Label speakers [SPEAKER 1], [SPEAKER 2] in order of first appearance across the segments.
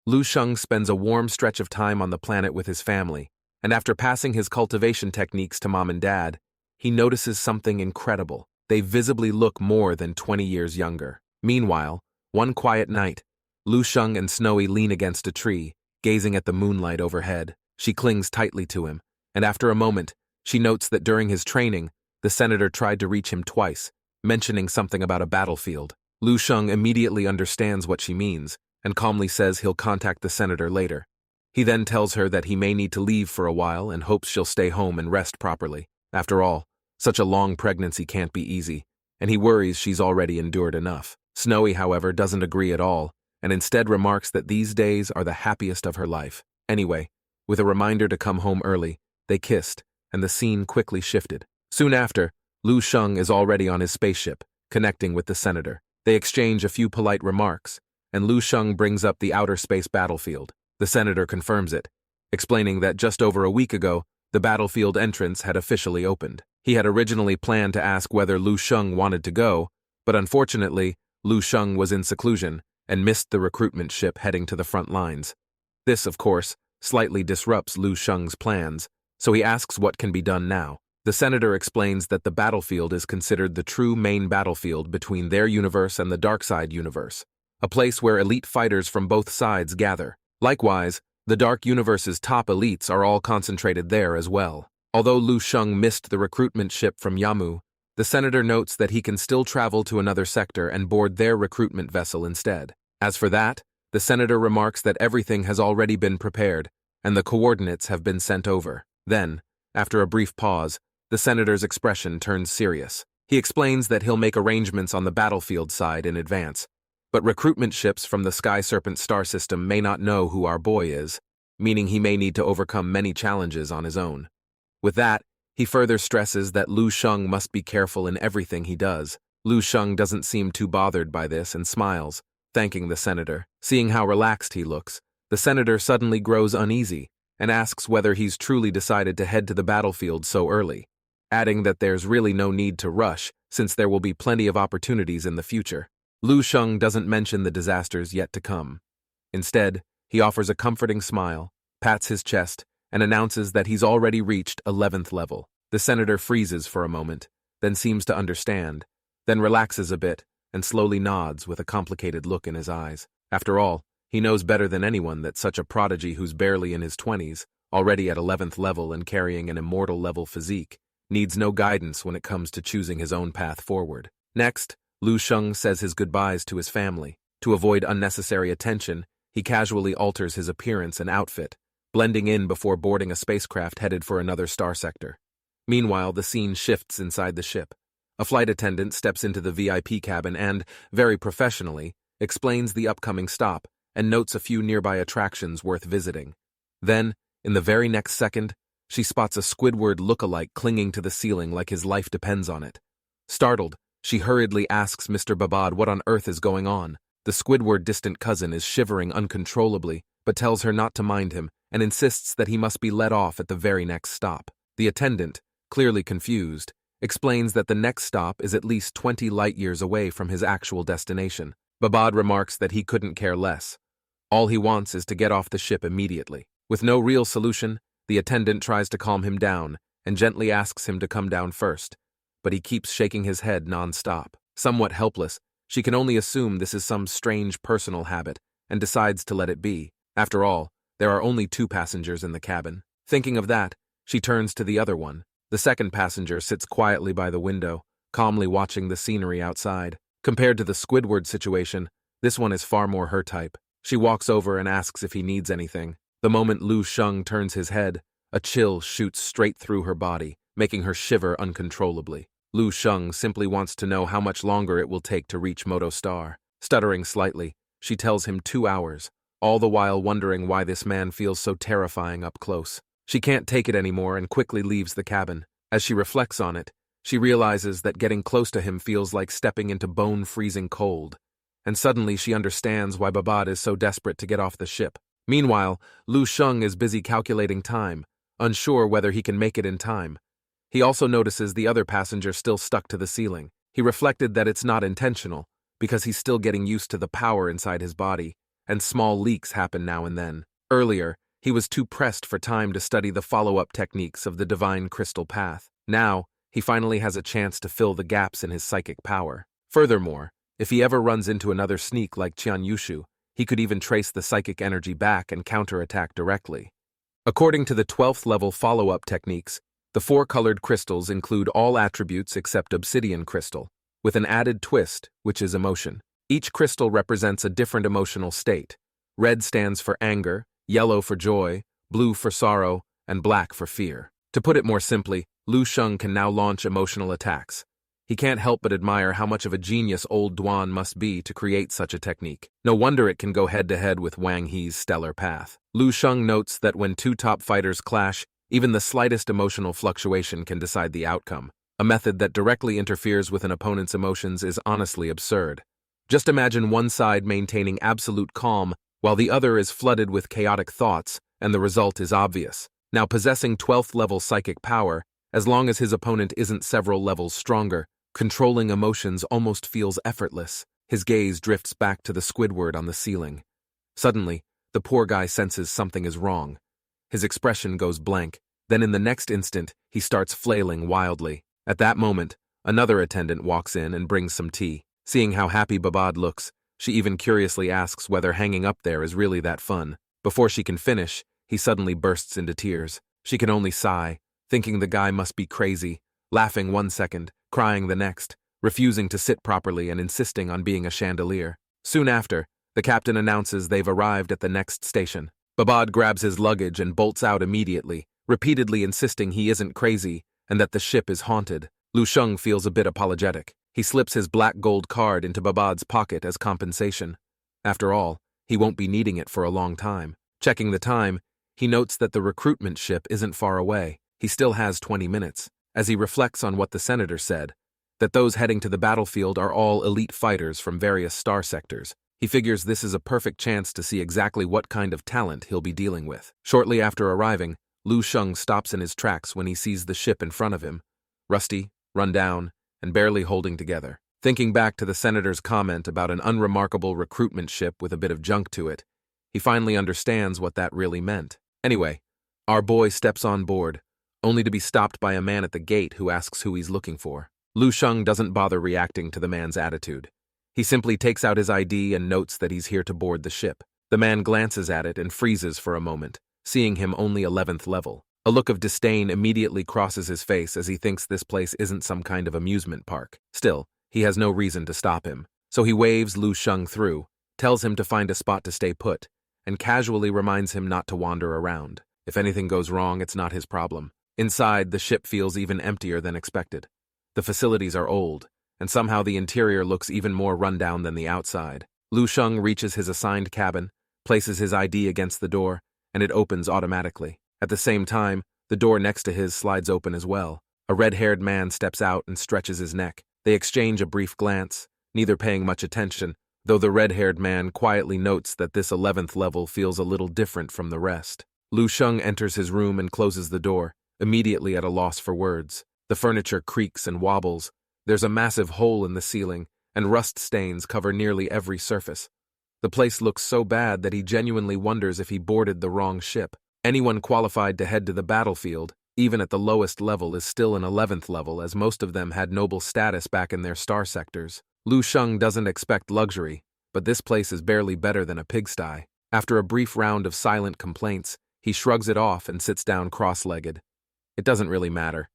[SPEAKER 1] Lu Sheng spends a warm stretch of time on the planet with his family, and after passing his cultivation techniques to mom and dad, he notices something incredible. They visibly look more than 20 years younger. Meanwhile, one quiet night, Lu Sheng and Snowy lean against a tree, gazing at the moonlight overhead. She clings tightly to him, and after a moment, she notes that during his training, the senator tried to reach him twice, mentioning something about a battlefield. Lu Sheng immediately understands what she means, and calmly says he'll contact the senator later. He then tells her that he may need to leave for a while and hopes she'll stay home and rest properly. After all, such a long pregnancy can't be easy, and he worries she's already endured enough. Snowy, however, doesn't agree at all, and instead remarks that these days are the happiest of her life. Anyway, with a reminder to come home early, they kissed, and the scene quickly shifted. Soon after, Lu Sheng is already on his spaceship, connecting with the senator. They exchange a few polite remarks, and Lu Sheng brings up the outer space battlefield. The senator confirms it, explaining that just over a week ago, the battlefield entrance had officially opened. He had originally planned to ask whether Lu Sheng wanted to go, but unfortunately, Lu Sheng was in seclusion and missed the recruitment ship heading to the front lines. This, of course, slightly disrupts Lu Sheng's plans, so he asks what can be done now. The senator explains that the battlefield is considered the true main battlefield between their universe and the dark side universe, a place where elite fighters from both sides gather. Likewise, the dark universe's top elites are all concentrated there as well. Although Lu Sheng missed the recruitment ship from Yamu, the senator notes that he can still travel to another sector and board their recruitment vessel instead. As for that, the senator remarks that everything has already been prepared, and the coordinates have been sent over. Then, after a brief pause, the senator's expression turns serious. He explains that he'll make arrangements on the battlefield side in advance, but recruitment ships from the Sky Serpent star system may not know who our boy is, meaning he may need to overcome many challenges on his own. With that, he further stresses that Lu Sheng must be careful in everything he does. Lu Sheng doesn't seem too bothered by this and smiles, thanking the senator. Seeing how relaxed he looks, the senator suddenly grows uneasy and asks whether he's truly decided to head to the battlefield so early, adding that there's really no need to rush since there will be plenty of opportunities in the future. Lu Sheng doesn't mention the disasters yet to come. Instead, he offers a comforting smile, pats his chest, and announces that he's already reached 11th level. The senator freezes for a moment, then seems to understand, then relaxes a bit and slowly nods with a complicated look in his eyes. After all, he knows better than anyone that such a prodigy who's barely in his 20s, already at 11th level and carrying an immortal level physique, needs no guidance when it comes to choosing his own path forward. Next, Lu Sheng says his goodbyes to his family. To avoid unnecessary attention, he casually alters his appearance and outfit, blending in before boarding a spacecraft headed for another star sector. Meanwhile, the scene shifts inside the ship. A flight attendant steps into the VIP cabin and, very professionally, explains the upcoming stop and notes a few nearby attractions worth visiting. Then, in the very next second, she spots a Squidward look-alike clinging to the ceiling like his life depends on it. Startled, she hurriedly asks Mr. Babad what on earth is going on. The Squidward distant cousin is shivering uncontrollably, but tells her not to mind him and insists that he must be let off at the very next stop. The attendant, clearly confused, explains that the next stop is at least 20 light-years away from his actual destination. Babad remarks that he couldn't care less. All he wants is to get off the ship immediately. With no real solution, the attendant tries to calm him down and gently asks him to come down first, but he keeps shaking his head non-stop. Somewhat helpless, she can only assume this is some strange personal habit and decides to let it be. After all, there are only 2 passengers in the cabin. Thinking of that, she turns to the other one. The second passenger sits quietly by the window, calmly watching the scenery outside. Compared to the Squidward situation, this one is far more her type. She walks over and asks if he needs anything. The moment Lu Sheng turns his head, a chill shoots straight through her body, making her shiver uncontrollably. Lu Sheng simply wants to know how much longer it will take to reach Moto Star. Stuttering slightly, she tells him 2 hours, all the while wondering why this man feels so terrifying up close. She can't take it anymore and quickly leaves the cabin. As she reflects on it, she realizes that getting close to him feels like stepping into bone-freezing cold, and suddenly she understands why Babad is so desperate to get off the ship. Meanwhile, Lu Sheng is busy calculating time, unsure whether he can make it in time. He also notices the other passenger still stuck to the ceiling. He reflected that it's not intentional, because he's still getting used to the power inside his body, and small leaks happen now and then. Earlier, he was too pressed for time to study the follow-up techniques of the divine crystal path. Now, he finally has a chance to fill the gaps in his psychic power. Furthermore, if he ever runs into another sneak like Qian Yushu, he could even trace the psychic energy back and counterattack directly. According to the 12th level follow-up techniques, the four-colored crystals include all attributes except obsidian crystal, with an added twist, which is emotion. Each crystal represents a different emotional state. Red stands for anger, yellow for joy, blue for sorrow, and black for fear. To put it more simply, Lu Sheng can now launch emotional attacks. He can't help but admire how much of a genius old Duan must be to create such a technique. No wonder it can go head-to-head with Wang He's stellar path. Lu Sheng notes that when two top fighters clash, even the slightest emotional fluctuation can decide the outcome. A method that directly interferes with an opponent's emotions is honestly absurd. Just imagine one side maintaining absolute calm while the other is flooded with chaotic thoughts, and the result is obvious. Now, possessing 12th level psychic power, as long as his opponent isn't several levels stronger, controlling emotions almost feels effortless. His gaze drifts back to the Squidward on the ceiling. Suddenly, the poor guy senses something is wrong. His expression goes blank, then in the next instant, he starts flailing wildly. At that moment, another attendant walks in and brings some tea. Seeing how happy Babad looks, she even curiously asks whether hanging up there is really that fun. Before she can finish, he suddenly bursts into tears. She can only sigh, thinking the guy must be crazy, laughing one second, crying the next, refusing to sit properly and insisting on being a chandelier. Soon after, the captain announces they've arrived at the next station. Babad grabs his luggage and bolts out immediately, repeatedly insisting he isn't crazy and that the ship is haunted. Lu Sheng feels a bit apologetic. He slips his black gold card into Babad's pocket as compensation. After all, he won't be needing it for a long time. Checking the time, he notes that the recruitment ship isn't far away. He still has 20 minutes. As he reflects on what the senator said, that those heading to the battlefield are all elite fighters from various star sectors, he figures this is a perfect chance to see exactly what kind of talent he'll be dealing with. Shortly after arriving, Lu Sheng stops in his tracks when he sees the ship in front of him, rusty, run down, and barely holding together. Thinking back to the senator's comment about an unremarkable recruitment ship with a bit of junk to it, he finally understands what that really meant. Anyway, our boy steps on board, only to be stopped by a man at the gate who asks who he's looking for. Lu Sheng doesn't bother reacting to the man's attitude. He simply takes out his ID and notes that he's here to board the ship. The man glances at it and freezes for a moment, seeing him only 11th level. A look of disdain immediately crosses his face as he thinks this place isn't some kind of amusement park. Still, he has no reason to stop him, so he waves Lu Sheng through, tells him to find a spot to stay put, and casually reminds him not to wander around. If anything goes wrong, it's not his problem. Inside, the ship feels even emptier than expected. The facilities are old, and somehow the interior looks even more rundown than the outside. Lu Sheng reaches his assigned cabin, places his ID against the door, and it opens automatically. At the same time, the door next to his slides open as well. A red-haired man steps out and stretches his neck. They exchange a brief glance, neither paying much attention, though the red-haired man quietly notes that this 11th level feels a little different from the rest. Lu Sheng enters his room and closes the door, immediately at a loss for words. The furniture creaks and wobbles. There's a massive hole in the ceiling, and rust stains cover nearly every surface. The place looks so bad that he genuinely wonders if he boarded the wrong ship. Anyone qualified to head to the battlefield, even at the lowest level, is still an 11th level, as most of them had noble status back in their star sectors. Lu Sheng doesn't expect luxury, but this place is barely better than a pigsty. After a brief round of silent complaints, he shrugs it off and sits down cross-legged. It doesn't really matter.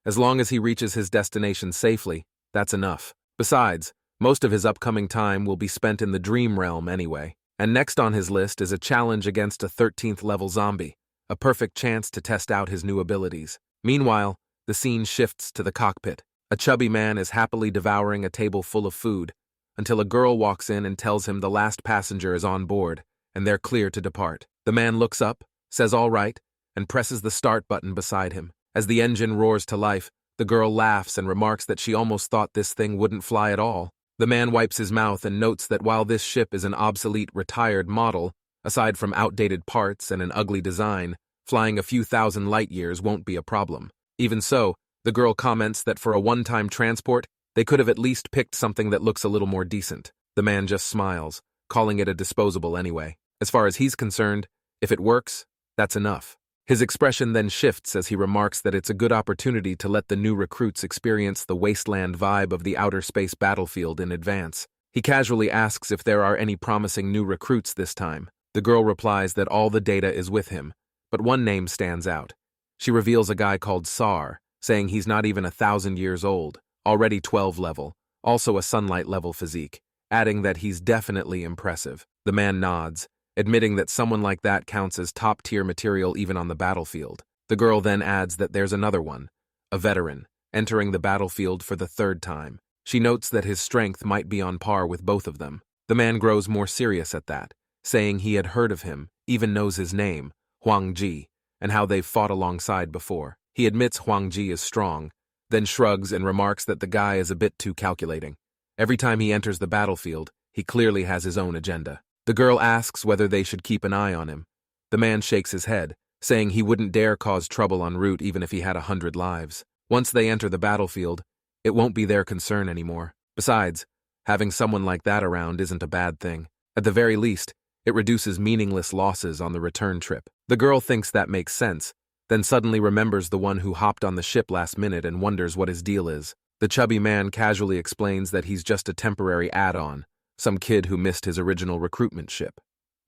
[SPEAKER 1] As long as he reaches his destination safely, that's enough. Besides, most of his upcoming time will be spent in the dream realm anyway. And next on his list is a challenge against a 13th level zombie, a perfect chance to test out his new abilities. Meanwhile, the scene shifts to the cockpit. A chubby man is happily devouring a table full of food, until a girl walks in and tells him the last passenger is on board, and they're clear to depart. The man looks up, says all right, and presses the start button beside him. As the engine roars to life, the girl laughs and remarks that she almost thought this thing wouldn't fly at all. The man wipes his mouth and notes that while this ship is an obsolete, retired model, aside from outdated parts and an ugly design, flying a few thousand light years won't be a problem. Even so, the girl comments that for a one-time transport, they could have at least picked something that looks a little more decent. The man just smiles, calling it a disposable anyway. As far as he's concerned, if it works, that's enough. His expression then shifts as he remarks that it's a good opportunity to let the new recruits experience the wasteland vibe of the outer space battlefield in advance. He casually asks if there are any promising new recruits this time. The girl replies that all the data is with him, but one name stands out. She reveals a guy called Sar, saying he's not even 1,000 years old, already 12 level, also a sunlight level physique, adding that he's definitely impressive. The man nods, admitting that someone like that counts as top-tier material even on the battlefield. The girl then adds that there's another one, a veteran, entering the battlefield for the third time. She notes that his strength might be on par with both of them. The man grows more serious at that, saying he had heard of him, even knows his name, Huang Ji, and how they've fought alongside before. He admits Huang Ji is strong, then shrugs and remarks that the guy is a bit too calculating. Every time he enters the battlefield, he clearly has his own agenda. The girl asks whether they should keep an eye on him. The man shakes his head, saying he wouldn't dare cause trouble en route even if he had 100 lives. Once they enter the battlefield, it won't be their concern anymore. Besides, having someone like that around isn't a bad thing. At the very least, it reduces meaningless losses on the return trip. The girl thinks that makes sense, then suddenly remembers the one who hopped on the ship last minute and wonders what his deal is. The chubby man casually explains that he's just a temporary add-on, some kid who missed his original recruitment ship.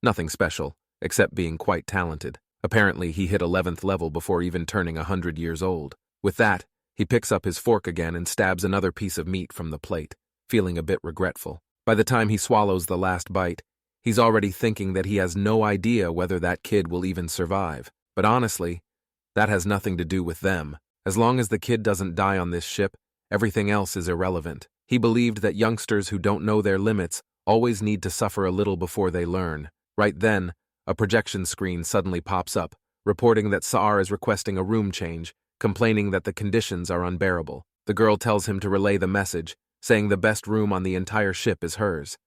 [SPEAKER 1] Nothing special, except being quite talented. Apparently, he hit 11th level before even turning 100 years old. With that, he picks up his fork again and stabs another piece of meat from the plate, feeling a bit regretful. By the time he swallows the last bite, he's already thinking that he has no idea whether that kid will even survive. But honestly, that has nothing to do with them. As long as the kid doesn't die on this ship, everything else is irrelevant. He believed that youngsters who don't know their limits always need to suffer a little before they learn. Right then, a projection screen suddenly pops up, reporting that Saar is requesting a room change, complaining that the conditions are unbearable. The girl tells him to relay the message, saying the best room on the entire ship is hers.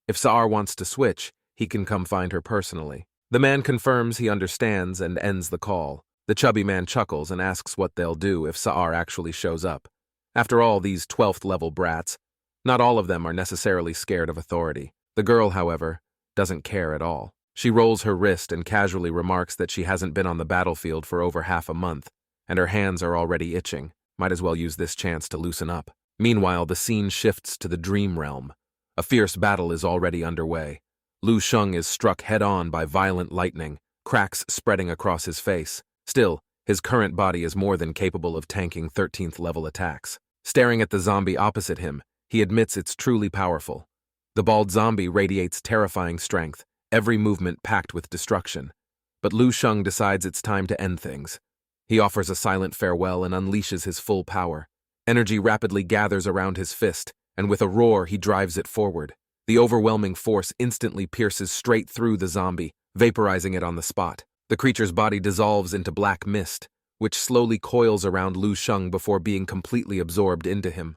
[SPEAKER 1] If Saar wants to switch, he can come find her personally. The man confirms he understands and ends the call. The chubby man chuckles and asks what they'll do if Saar actually shows up. After all, these 12th level brats, not all of them are necessarily scared of authority. The girl, however, doesn't care at all. She rolls her wrist and casually remarks that she hasn't been on the battlefield for over half a month, and her hands are already itching. Might as well use this chance to loosen up. Meanwhile, the scene shifts to the dream realm. A fierce battle is already underway. Lu Sheng is struck head-on by violent lightning, cracks spreading across his face. Still, his current body is more than capable of tanking 13th level attacks. Staring at the zombie opposite him, he admits it's truly powerful. The bald zombie radiates terrifying strength, every movement packed with destruction. But Lu Sheng decides it's time to end things. He offers a silent farewell and unleashes his full power. Energy rapidly gathers around his fist, and with a roar he drives it forward. The overwhelming force instantly pierces straight through the zombie, vaporizing it on the spot. The creature's body dissolves into black mist, which slowly coils around Lu Sheng before being completely absorbed into him.